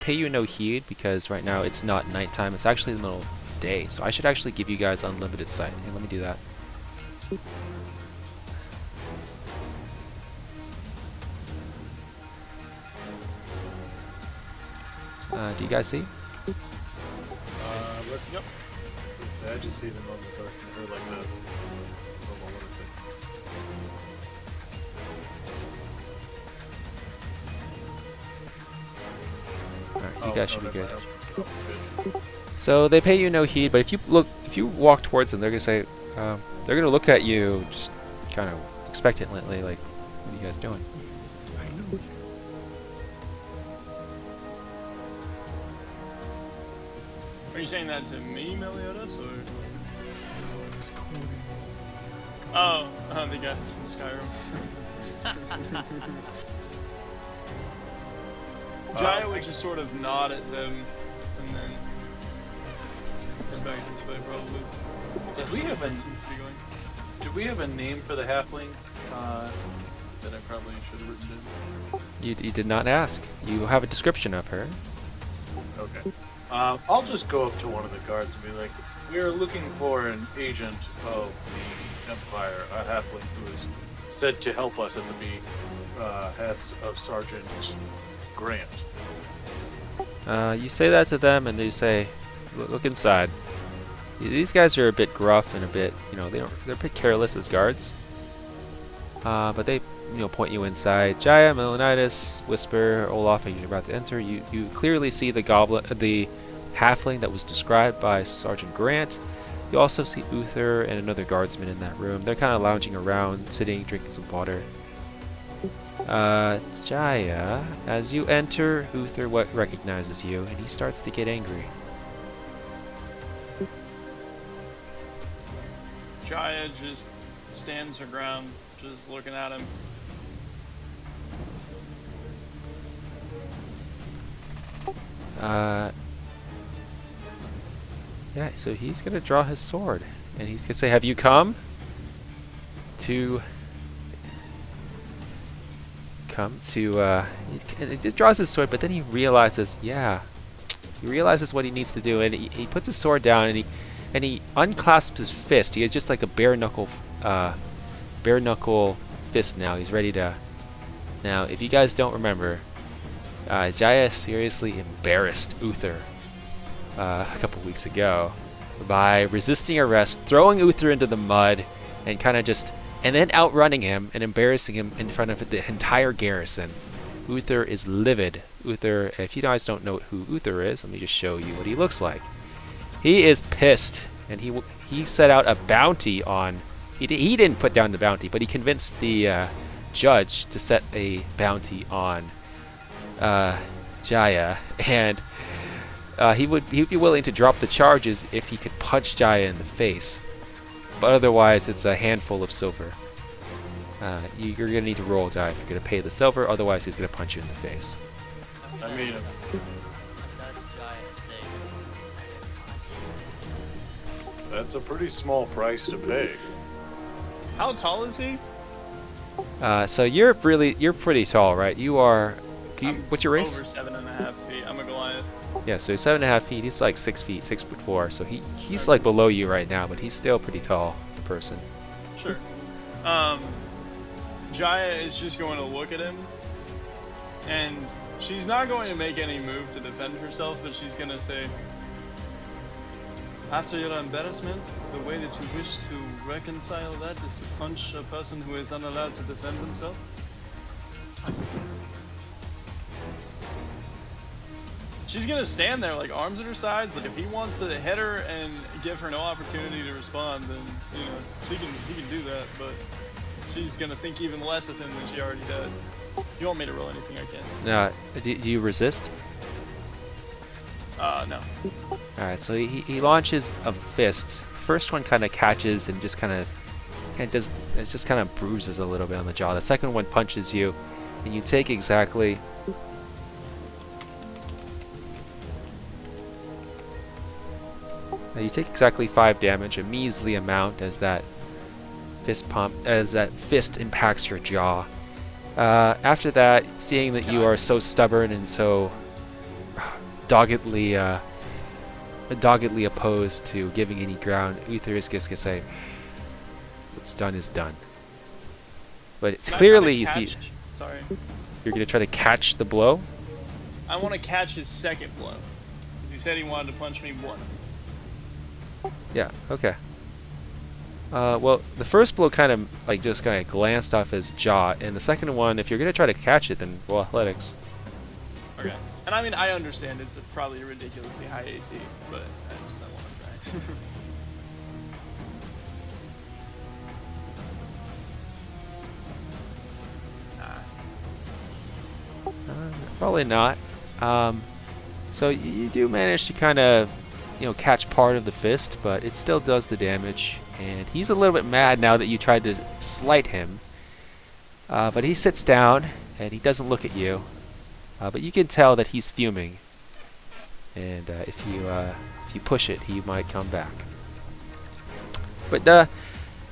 pay you no heed because right now it's not nighttime. It's actually the middle of the day. So I should actually give you guys unlimited sight. Hey, let me do that. Do you guys see? Yep. I just see them on the dark, or like the normal lunatic. Alright, you guys should be good. Good. So they pay you no heed, but if you walk towards them, they're gonna say, they're gonna look at you just kind of expectantly, like, what are you guys doing? Are you saying that to me, Meliodas, or? Oh, the guys from Skyrim. Jaya would just sort of nod at them, and then head back this way, probably. Did we have a name for the halfling that I probably should have written down? You did not ask. You have a description of her. Okay. I'll just go up to one of the guards and be like, "We are looking for an agent of the Empire, a halfling who is said to help us at the behest of Sergeant Grant." You say that to them, and they say, "Look inside." These guys are a bit gruff and a bit, they're a bit careless as guards. But they, point you inside. Jaya, Melanitis, Whisper, Olaf, and you're about to enter. You clearly see the halfling that was described by Sergeant Grant. You also see Uther and another guardsman in that room. They're kind of lounging around, sitting, drinking some water. Jaya, as you enter, Uther recognizes you, and he starts to get angry. Jaya just stands her ground, just looking at him. Yeah, so he's gonna draw his sword, and he's gonna say, "Have you come to he just draws his sword, but then he realizes, what he needs to do, and he puts his sword down, and he unclasps his fist. He has just like a bare knuckle fist now. He's ready to. Now, if you guys don't remember, Jaya seriously embarrassed Uther a couple weeks ago by resisting arrest, throwing Uther into the mud, and and then outrunning him and embarrassing him in front of the entire garrison. Uther is livid. Uther, if you guys don't know who Uther is, let me just show you what he looks like. He is pissed, and he set out a bounty on. He didn't put down the bounty, but he convinced the judge to set a bounty on Jaya, and he'd be willing to drop the charges if he could punch Jaya in the face. But otherwise, it's a handful of silver. You're gonna need to roll, Jaya, if you're gonna pay the silver. Otherwise, he's gonna punch you in the face. I mean, that's a pretty small price to pay. How tall is he? So you're pretty tall, right? You are. What's your race? Over 7.5 feet. I'm a Goliath. Yeah, so 7.5 feet. He's like 6 feet, 6'4". So he's like below you right now, but he's still pretty tall as a person. Sure. Jaya is just going to look at him, and she's not going to make any move to defend herself, but she's going to say, "After your embarrassment, the way that you wish to reconcile that is to punch a person who is unallowed to defend himself?" She's gonna stand there, like, arms at her sides. Like, if he wants to hit her and give her no opportunity to respond, then he can do that. But she's gonna think even less of him than she already does. If you want me to roll anything, I can. Do you resist? No. Alright, so he launches a fist. First one kind of catches and just kind of bruises a little bit on the jaw. The second one punches you, and you take exactly. You take exactly 5 damage, a measly amount, as that fist impacts your jaw. After that, seeing that you are so stubborn and so doggedly opposed to giving any ground. Uther is just gonna say, "What's done is done." But it's Can I clearly try to he's catch- Sorry. you're gonna try to catch the blow. I want to catch his second blow. Because he said he wanted to punch me once. Yeah. Okay. Well, the first blow kind of like just kind of glanced off his jaw, and the second one, if you're gonna try to catch it, then roll athletics. Okay. And I mean, I understand it's probably a ridiculously high AC, but I want to try. Probably not. So you do manage to kind of, catch part of the fist, but it still does the damage. And he's a little bit mad now that you tried to slight him. But he sits down and he doesn't look at you. But you can tell that he's fuming. And if you push it, he might come back. But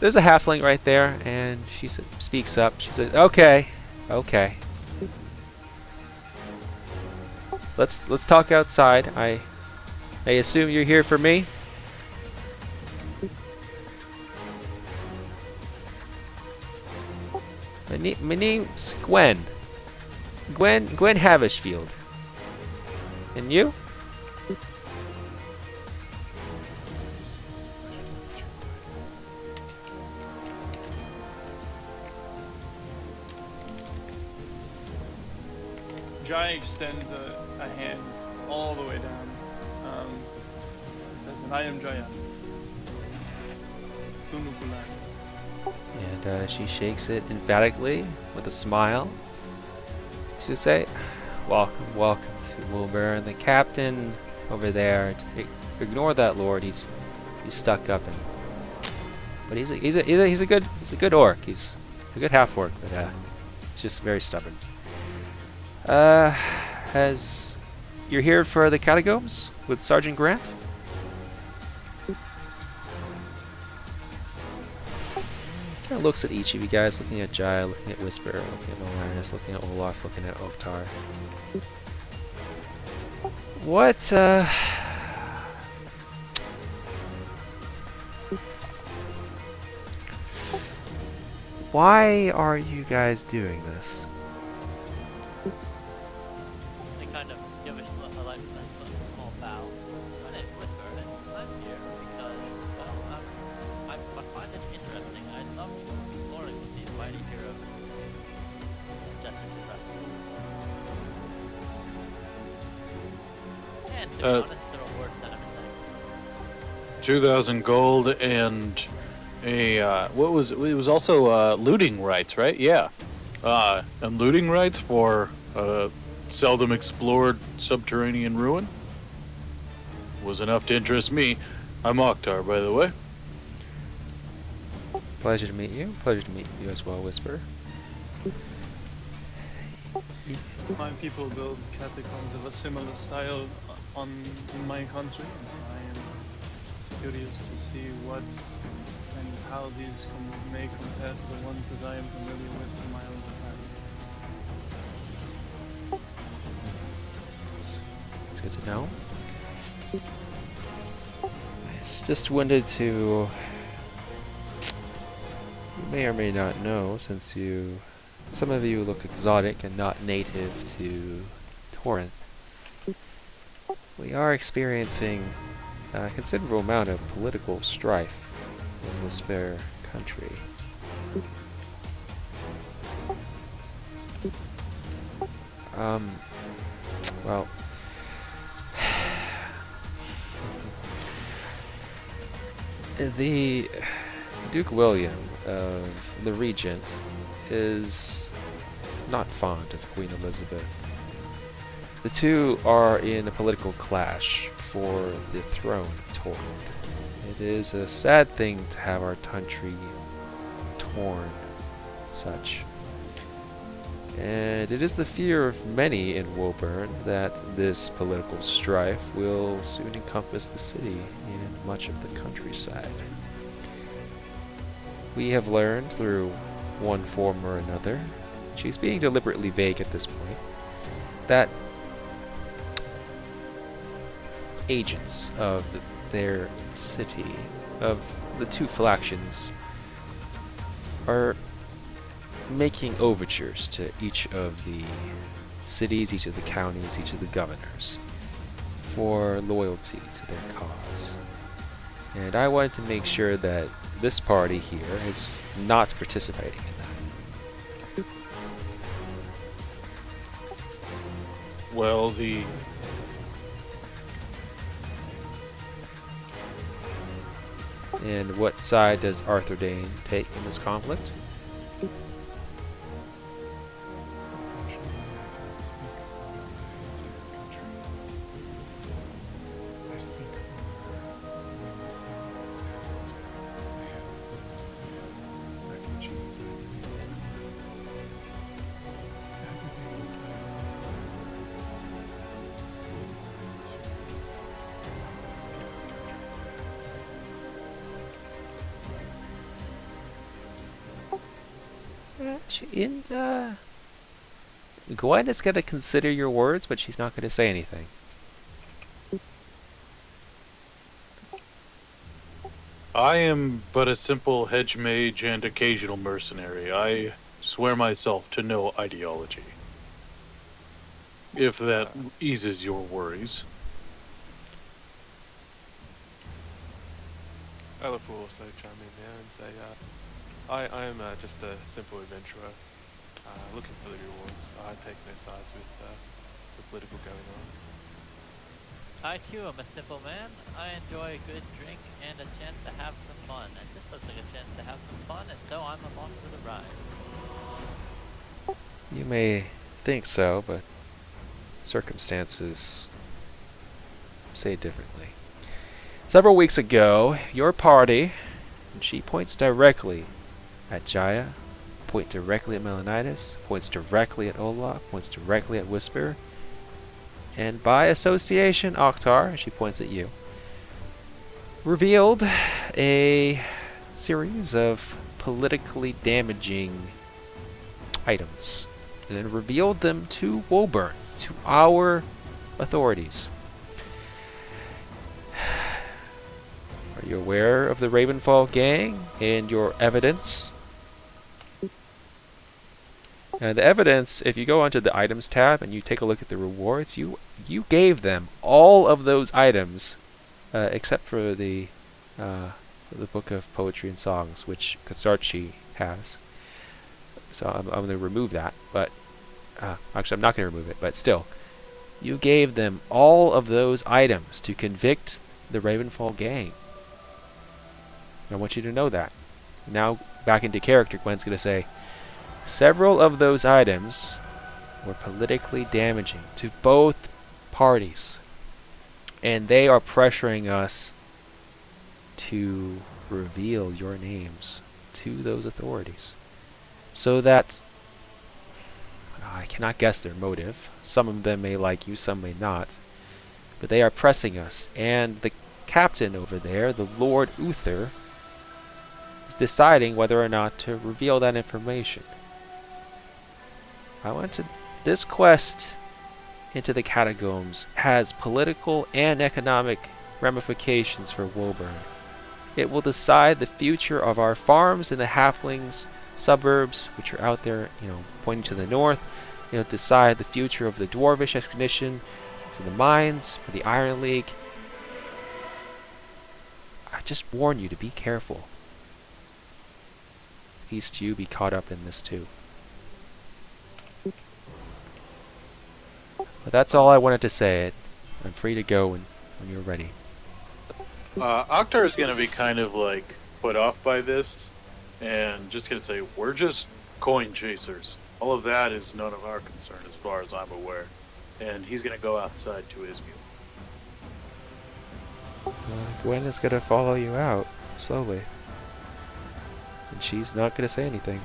there's a halfling right there, and she speaks up. She says, "Okay, okay. Let's talk outside. I assume you're here for me." My name's Gwen. Gwen Havishfield. And you? Jai extends a hand all the way down. Says, "I am Jaya. Sunukulai." And she shakes it emphatically with a smile. She'll say, welcome to Woburn. The captain over there, ignore that lord. He's stuck up, but he's a good orc. He's a good half orc, but he's just very stubborn. You're here for the Catacombs with Sergeant Grant? Kind of looks at each of you guys, looking at Jai, looking at Whisper, looking at Malinus, looking at Olaf, looking at Oktar. What, why are you guys doing this? They kind of give a small bow. My name's Whisper, and I'm here because, well, I find it interesting. I'd love to go exploring with these mighty heroes. Just interesting. And to be honest, the reward sounded nice. 2,000 gold and it was also looting rights, right? Yeah. And looting rights for seldom explored subterranean ruin was enough to interest me. I'm Oktar, by the way. Pleasure to meet you. Pleasure to meet you as well, Whisper. My people build catacombs of a similar style in my country, and so I am curious to see what and how these may compare to the ones that I am familiar with in my own time. It's good to know. I just wanted to... You may or may not know, since some of you look exotic and not native to Torrent. We are experiencing a considerable amount of political strife in this fair country. Well, the Duke William of the Regent is not fond of Queen Elizabeth. The two are in a political clash for the throne of Torrent. It is a sad thing to have our country torn such. And it is the fear of many in Woburn that this political strife will soon encompass the city and much of the countryside. We have learned through one form or another, she's being deliberately vague at this point, that agents of their city, of the two factions, are making overtures to each of the cities, each of the counties, each of the governors for loyalty to their cause. And I wanted to make sure that this party here is not participating in that. Well, And what side does Arthur Dane take in this conflict? Gwen is going to consider your words, but she's not going to say anything. I am but a simple hedge mage and occasional mercenary. I swear myself to no ideology. If that eases your worries. Olaf will also chime in there and say, I am just a simple adventurer, looking for the rewards. I take no sides with the political goings-ons. I too am a simple man. I enjoy a good drink and a chance to have some fun. And this looks like a chance to have some fun, and so I'm along for the ride. You may think so, but circumstances say it differently. Several weeks ago, your party, and she points directly at Jaya, point directly at Melanidas, points directly at Olaf, points directly at Whisper, and by association, Oktar, she points at you, revealed a series of politically damaging items, and then revealed them to Woburn, to our authorities. Are you aware of the Ravenfall gang and your evidence? And the evidence, if you go onto the items tab and you take a look at the rewards, you gave them all of those items, except for the book of poetry and songs, which Katsarchi has. So I'm going to remove that, but actually I'm not going to remove it, but still, you gave them all of those items to convict the Ravenfall gang. I want you to know that. Now, back into character, Gwen's going to say, several of those items were politically damaging to both parties, and they are pressuring us to reveal your names to those authorities, so that I cannot guess their motive. Some of them may like you, some may not, but they are pressing us, and the captain over there, the Lord Uther, is deciding whether or not to reveal that information. This quest into the Catacombs has political and economic ramifications for Woburn. It will decide the future of our farms in the Halflings suburbs, which are out there, pointing to the north. It'll decide the future of the dwarvish expedition, to the mines, for the Iron League. I just warn you to be careful. Lest you be caught up in this too. But that's all I wanted to say. I'm free to go when you're ready. Oktar is going to be kind of like put off by this and just going to say, we're just coin chasers. All of that is none of our concern as far as I'm aware. And he's going to go outside to his mule. Gwen is going to follow you out slowly. And she's not going to say anything.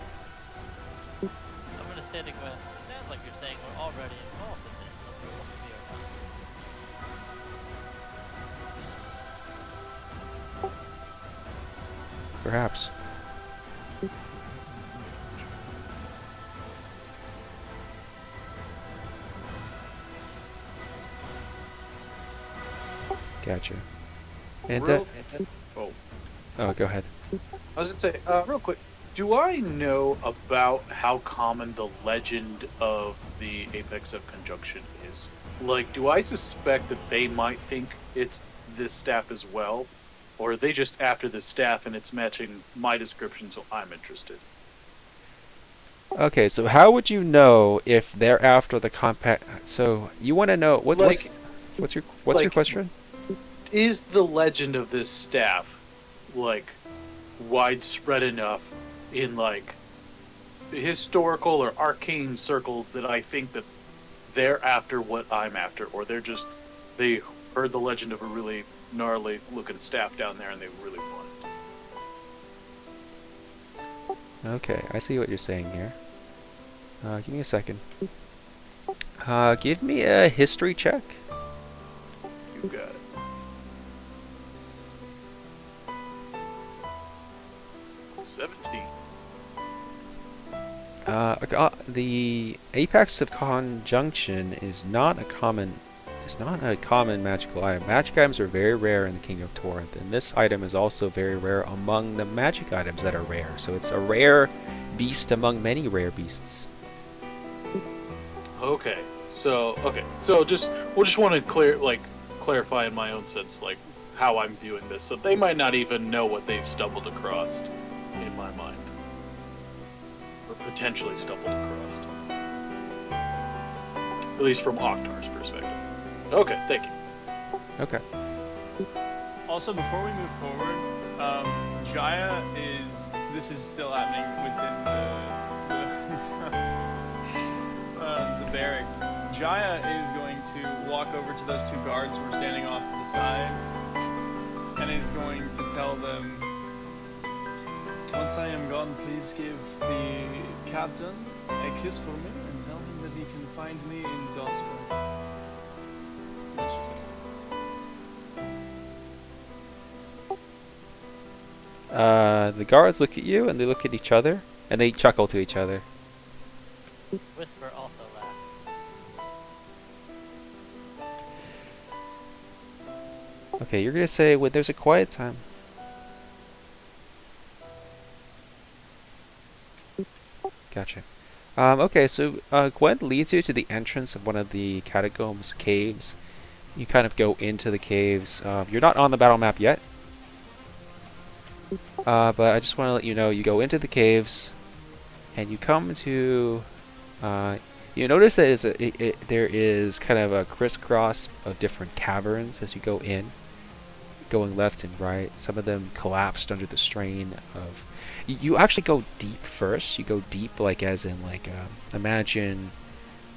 I'm going to say to Gwen, it sounds like you're saying we're already involved in this, whether we want to be or not. Perhaps. Gotcha. And Oh, oh, go ahead. I was gonna say, real quick, do I know about how common the legend of the Apex of Conjunction is? Like, do I suspect that they might think it's this staff as well? Or are they just after the staff and it's matching my description, so I'm interested? Okay, so how would you know if they're after the compact? So you want to know what's your like- question? Is the legend of this staff, like, widespread enough in, like, historical or arcane circles that I think that they're after what I'm after, or they heard the legend of a really gnarly looking staff down there and they really want it? Okay, I see what you're saying here. Give me a second. Give me a history check. You got it. The Apex of Conjunction is not a common magical item. Magic items are very rare in the Kingdom of Torrent, and this item is also very rare among the magic items that are rare. So it's a rare beast among many rare beasts. Okay, so we'll just want to clarify in my own sense, like, how I'm viewing this. So they might not even know what they've stumbled across, in my mind, or potentially stumbled across, at least from Oktar's perspective. Okay, thank you. Okay. Also, before we move forward, Jaya is. This is still happening within the barracks. Jaya is going to walk over to those two guards who are standing off to the side, and is going to tell them, "Once I am gone, please give the captain a kiss for me, and tell him that he can find me in Dawsburg." The guards look at you, and they look at each other, and they chuckle to each other. Whisper also laughs. Okay, you're gonna say when there's a quiet time. Gotcha. Okay, so Gwen leads you to the entrance of one of the Catacombs caves. You kind of go into the caves. You're not on the battle map yet. But I just want to let you know, you go into the caves, and you come to, you notice that there is kind of a crisscross of different caverns as you go in, going left and right. Some of them collapsed under the strain of, you actually go deep first. You go deep, like as in, like, imagine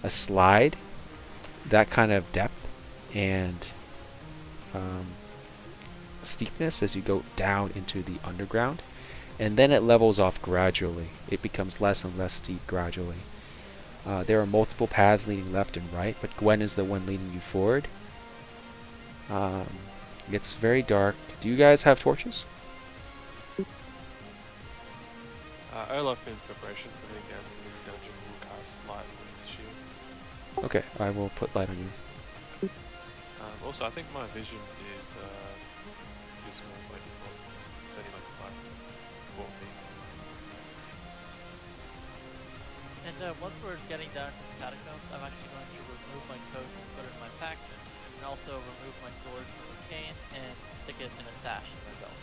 a slide, that kind of depth, and steepness as you go down into the underground, and then it levels off gradually. It becomes less and less steep gradually. There are multiple paths leading left and right, but Gwen is the one leading you forward. It's very dark. Do you guys have torches? Olaf, in preparation for heading down to the dungeon, will cast light on his shield. Okay, I will put light on you. Also, I think my vision is too small by default. It's only like 4 feet. And once we're getting down to the catacombs, I'm actually going to remove my coat and put it in my pack, and also remove my sword from the cane and stick it in a sash in my belt.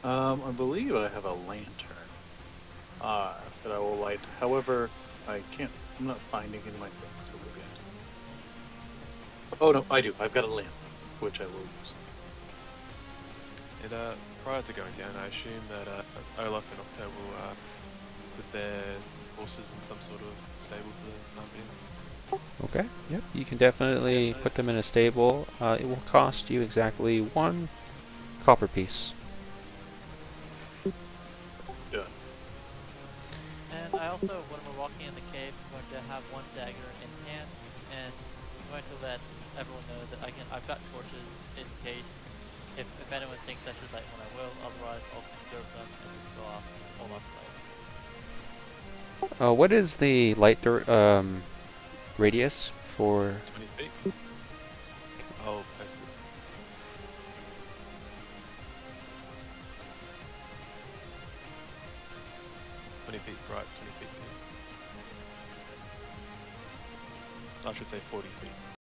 I believe I have a lantern that I will light. However, I'm not finding in my thing, so we'll get. Oh no, I do. I've got a lamp, which I will use. And prior to going down, I assume that Olaf and Octo will put their horses in some sort of stable for the time being. Okay, yep, you can definitely put them in a stable. It will cost you exactly 1 copper piece. Done. And I also, when we're walking in the cave, I'm going to have one dagger in hand, and I'm going to let everyone know that I've got torches in case if anyone thinks I should light one, I will. Otherwise, I'll conserve them and just go off all off light. What is the light radius for 20 feet. I'll post it. Feet right, 20 feet deep. I should say 40 feet.